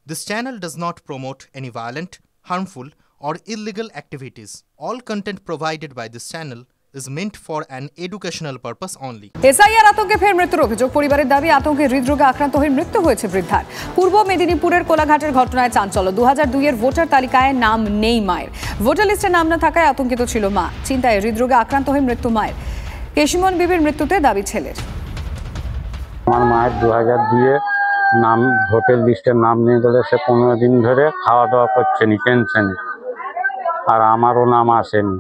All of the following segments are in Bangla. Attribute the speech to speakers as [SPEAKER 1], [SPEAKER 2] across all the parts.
[SPEAKER 1] This channel does not promote any violent, harmful, or illegal activities. All content provided by this channel is meant for an educational purpose only.
[SPEAKER 2] SIR আতঙ্কে ফের মৃত্যুর অভিযোগ। পরিবারের দাবি, আতঙ্কে হৃদরোগে আক্রান্ত হয়ে মৃত্যু হয়েছে বৃদ্ধার। পূর্ব মেদিনীপুরের কোলাঘাটের ঘটনায় চাঞ্চল্য। 2002 ভোটার তালিকায় নাম নেই মায়ের। ভোটার লিস্টে নাম না থাকায় আতঙ্কিত ছিল মা। চিন্তায় হৃদরোগে আক্রান্ত হয়ে মৃত্যু মায়ের। কেশিমন বিবির মৃত্যুতে দাবি ছেলের।
[SPEAKER 3] আমার মায়ের 2002 নাম ভোটার লিস্টের নাম নিয়ে গেলে সে 15 দিন ধরে খাওয়া দাওয়া করছে নি, টেনশনে। আর আমারও নাম আসেনি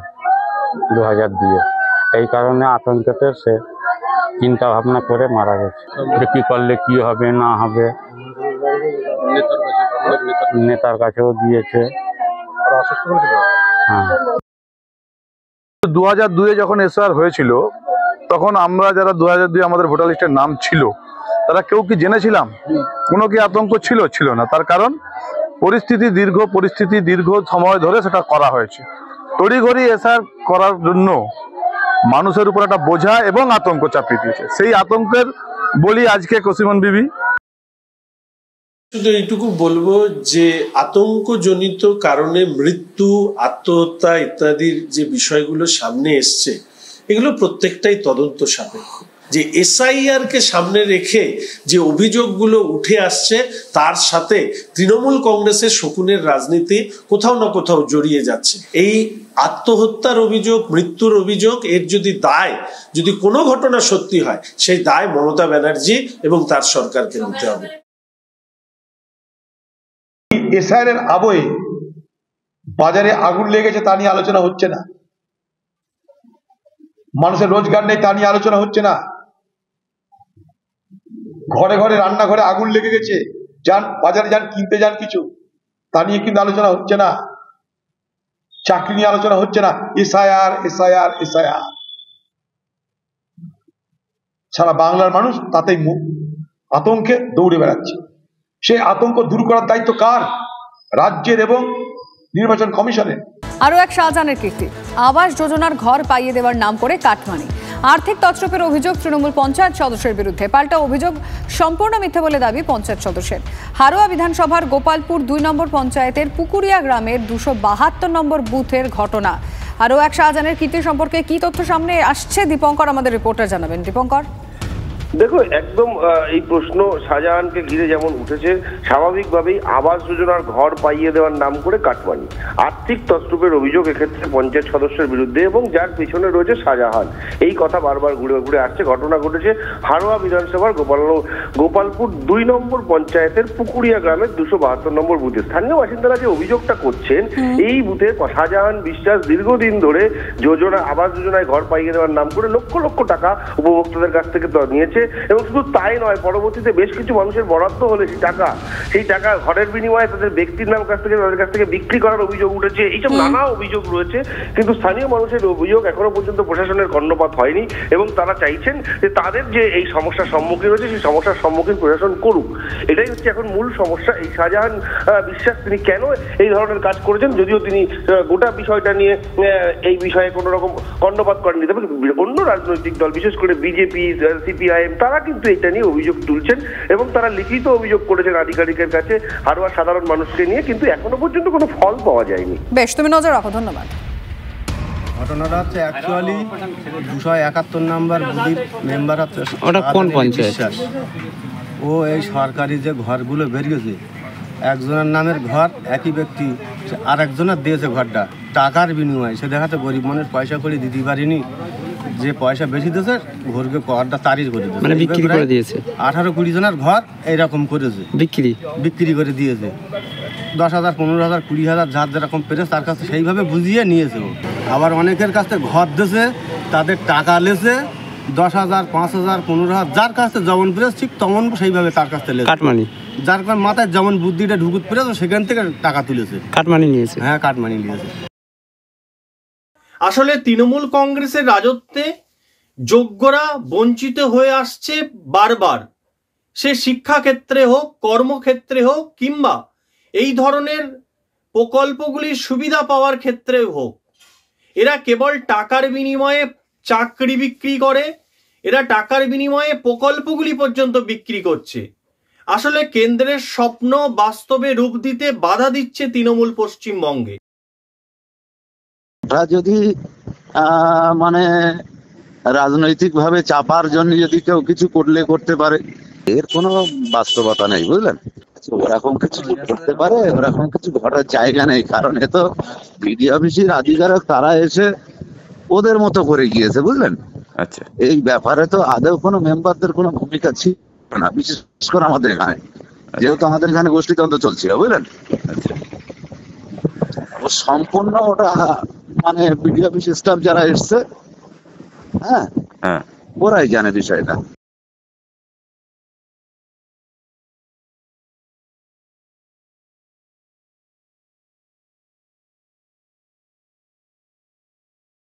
[SPEAKER 3] 2002। এই কারণে আতঙ্কতে সে চিন্তা ভাবনা করে মারা গেছে, যে কী করলে কি হবে না হবে। নেতার কাছেও দিয়েছে। হ্যাঁ,
[SPEAKER 4] 2002 যখন এসআর হয়েছিল তখন আমরা যারা 2002 আমাদের ভোটার লিস্টের নাম ছিল তারা কেউ কি জেনেছিলাম? কোনো কি আতঙ্ক ছিল না। তার কারণ পরিস্থিতি দীর্ঘ সময় ধরে সেটা করা হয়েছে। তড়িঘড়ি এসআর করার জন্য মানুষের উপর একটা বোঝা এবং আতঙ্ক চাপিয়ে দিয়েছে। সেই আতঙ্কের বলি আজকে কেশিমন বিবি।
[SPEAKER 5] শুধু এইটুকু বলবো যে আতঙ্কজনিত কারণে মৃত্যু, আত্মহত্যা ইত্যাদির যে বিষয়গুলো সামনে এসছে, এগুলো প্রত্যেকটাই তদন্ত সাপেক্ষ। যে এসআইআর কে সামনে রেখে যে অভিযোগগুলো উঠে আসছে, তার সাথে তৃণমূল কংগ্রেসের শকুনের রাজনীতি কোথাও না কোথাও জড়িয়ে যাচ্ছে। এই আত্মহত্যার অভিযোগ, মৃত্যুর অভিযোগ, এর যদি কোনো ঘটনা সত্যি হয়, সেই দায় মমতা ব্যানার্জি এবং তার সরকারকে নিতে হবে।
[SPEAKER 6] এসআইআর এর আবহে বাজারে আগুন লেগেছে তা নিয়ে আলোচনা হচ্ছে না, মানুষের রোজগার নেই তা নিয়ে আলোচনা হচ্ছে না, ঘরে ঘরে রান্নাঘরে আগুন লেগে গেছে, বাজারে যান কিনতে যান কিছু, তা নিয়ে কিন্তু আলোচনা হচ্ছে না, চাকরি নিয়ে আলোচনা হচ্ছে না। এসআইআর সারা বাংলার মানুষ তাতেই আতঙ্কে দৌড়ে বেড়াচ্ছে। সেই আতঙ্ক দূর করার দায়িত্ব কার? রাজ্যের এবং নির্বাচন কমিশনের।
[SPEAKER 2] আরও এক শাহজাহানের কীর্তি, আবাস যোজনার ঘর পাইয়ে দেওয়ার নাম করে কাটমানি, আর্থিক তছরূপের অভিযোগ তৃণমূল পঞ্চায়েত সদস্যের বিরুদ্ধে। পাল্টা অভিযোগ সম্পূর্ণ মিথ্যে বলে দাবি পঞ্চায়েত সদস্যের। হারোয়া বিধানসভার গোপালপুর 2 নম্বর পঞ্চায়েতের পুকুরিয়া গ্রামের 272 নম্বর বুথের ঘটনা। আরও এক শাহজাহানের কীর্তি সম্পর্কে কি তথ্য সামনে আসছে দীপঙ্কর আমাদের রিপোর্টার জানাবেন। দীপঙ্কর,
[SPEAKER 7] দেখো, একদম এই প্রশ্ন শাহজাহানকে ঘিরে যেমন উঠেছে, স্বাভাবিকভাবেই আবাস যোজনার ঘর পাইয়ে দেওয়ার নাম করে কাটমানি, আর্থিক তছরূপের অভিযোগ এক্ষেত্রে পঞ্চায়েত সদস্যের বিরুদ্ধে, এবং যার পেছনে রয়েছে শাহজাহান। এই কথা বারবার ঘুরে ঘুরে আসছে। ঘটনা ঘটেছে হারোয়া বিধানসভার গোপালপুর 2 নম্বর পঞ্চায়েতের পুকুরিয়া গ্রামের 272 নম্বর বুথে। স্থানীয় বাসিন্দারা যে অভিযোগটা করছেন, এই বুথে শাহজাহান বিশ্বাস দীর্ঘদিন ধরে আবাস যোজনায় ঘর পাইয়ে দেওয়ার নাম করে লক্ষ লক্ষ টাকা উপভোক্তাদের কাছ থেকে নিয়েছে। এবং শুধু তাই নয়, পরবর্তীতে বেশ কিছু মানুষের বরাদ্দ হলে সেই টাকা ঘরের বিনিময়ে তাদের ব্যক্তির তাদের কাছ থেকে বিক্রি করার অভিযোগ উঠেছে। এইসব নানা অভিযোগ রয়েছে, কিন্তু স্থানীয় মানুষের অভিযোগ এখনো পর্যন্ত প্রশাসনের কর্ণপাত হয়নি, এবং তারা চাইছেন যে তাদের যে এই সমস্যার সম্মুখীন হয়েছে সেই সমস্যার সম্মুখীন প্রশাসন করুক। এটাই হচ্ছে এখন মূল সমস্যা। এই শাহজাহান বিশ্বাস তিনি কেন এই ধরনের কাজ করেছেন, যদিও তিনি গোটা বিষয়টা নিয়ে এই বিষয়ে কোনো রকম কর্ণপাত করেননি, তবে অন্য রাজনৈতিক দল, বিশেষ করে বিজেপি, সিপিআইএম, তারা কিন্তু এটা নিয়ে অভিযোগ তুলছেন এবং তারা লিখিত অভিযোগ করেছেন আধিকারিকের কাছে হারোয়া সাধারণ মানুষকে নিয়ে, কিন্তু এখনো পর্যন্ত কোনো ফল পাওয়া যায়নি।
[SPEAKER 2] বেশ, তুমি নজর রাখো, ধন্যবাদ।
[SPEAKER 8] ঘটনাটা হচ্ছে অ্যাকচুয়ালি 271 নম্বর বুথের মেম্বার হচ্ছে,
[SPEAKER 9] ওটা কোন পঞ্চায়েত?
[SPEAKER 8] ও এই সরকারি যে ঘরগুলো বেরিয়েছে, একজনের নামের ঘর একই ব্যক্তি আর একজনের দিয়েছে ঘরটা টাকার বিনিময়ে। সে দেখাতে গরিব মানুষ পয়সা করে দিতে পারিনি, যে পয়সা বেশি দিয়েছে ঘরটা তারিখ করে দিয়েছে,
[SPEAKER 9] মানে বিক্রি করে দিয়েছে।
[SPEAKER 8] 18-20 জনের ঘর এইরকম করেছে, বিক্রি করে দিয়েছে। 10,000, 15,000, 20,000 যার যেরকম পেরেছে তার কাছে সেইভাবে বুঝিয়ে নিয়েছে। আবার অনেকের কাছে ঘর দিয়েছে, তাদের টাকা লেছে 10,000, 5,000, 15,000, যার কাছে যেমন পেরেছে ঠিক তেমন সেইভাবে তার কাছে লেছে কাটমানি। যার মাথায় যেমন বুদ্ধিটা ঢুকুত পেরেছে সেখান থেকে টাকা তুলেছে, কাটমানি নিয়েছে। হ্যাঁ, কাটমানি নিয়েছে।
[SPEAKER 10] আসলে তৃণমূল কংগ্রেসের রাজত্বে যোগ্যরা বঞ্চিত হয়ে আসছে বারবার, সে শিক্ষাক্ষেত্রে হোক, কর্মক্ষেত্রে হোক, কিংবা এই ধরনের প্রকল্পগুলির সুবিধা পাওয়ার ক্ষেত্রেও হোক। এরা কেবল টাকার বিনিময়ে চাকরি বিক্রি করে, এরা টাকার বিনিময়ে প্রকল্পগুলি পর্যন্ত বিক্রি করছে। আসলে কেন্দ্রের স্বপ্ন বাস্তবে রূপ দিতে বাধা দিচ্ছে তৃণমূল পশ্চিমবঙ্গে।
[SPEAKER 11] যদি মানে রাজনৈতিক ভাবে চাপার জন্য যদি কেউ কিছু করতে পারে, এর কোনো বাস্তবতা নেই, বুঝলেন? ওরকম কিছু করতে পারে, ওরকম কিছু ঘটার জায়গা নেই, কারণ এ তো বিডিও অফিসের আধিকারিক, তারা এসে ওদের মতো করে গিয়েছে, বুঝলেন?
[SPEAKER 12] আচ্ছা,
[SPEAKER 11] এই ব্যাপারে তো আদৌ কোনো মেম্বারদের কোনো ভূমিকা ছিল না, বিশেষ করে আমাদের এখানে, যেহেতু আমাদের এখানে গোষ্ঠীতন্ত্র চলছিল, বুঝলেন? ও সম্পূর্ণ ওটা মানে বিডিও অফিস স্টাফ যারা এসছে, হ্যাঁ, ওরাই জানে বিষয়টা।